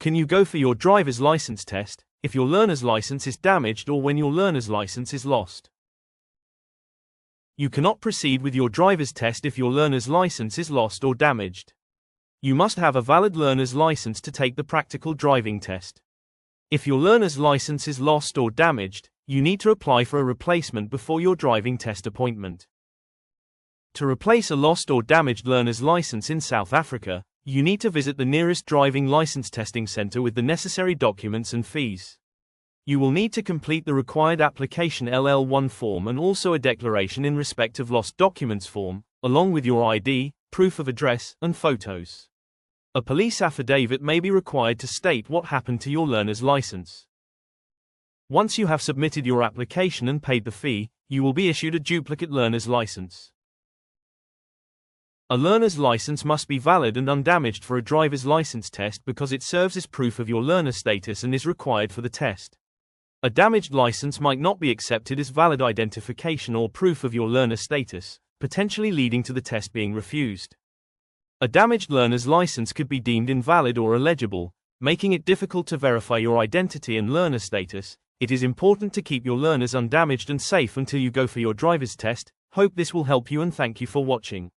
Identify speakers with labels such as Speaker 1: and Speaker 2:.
Speaker 1: Can you go for your driver's license test if your learner's license is damaged or when your learner's license is lost? You cannot proceed with your driver's test if your learner's license is lost or damaged. You must have a valid learner's license to take the practical driving test. If your learner's license is lost or damaged, you need to apply for a replacement before your driving test appointment. To replace a lost or damaged learner's license in South Africa, you need to visit the nearest driving license testing center with the necessary documents and fees. You will need to complete the required application DL1 form and also a declaration in respect of lost documents form, along with your ID, proof of address, and photos. A police affidavit may be required to state what happened to your learner's license. Once you have submitted your application and paid the fee, you will be issued a duplicate learner's license. A learner's license must be valid and undamaged for a driver's license test because it serves as proof of your learner status and is required for the test. A damaged license might not be accepted as valid identification or proof of your learner status, potentially leading to the test being refused. A damaged learner's license could be deemed invalid or illegible, making it difficult to verify your identity and learner status. It is important to keep your learners undamaged and safe until you go for your driver's test. Hope this will help you and thank you for watching.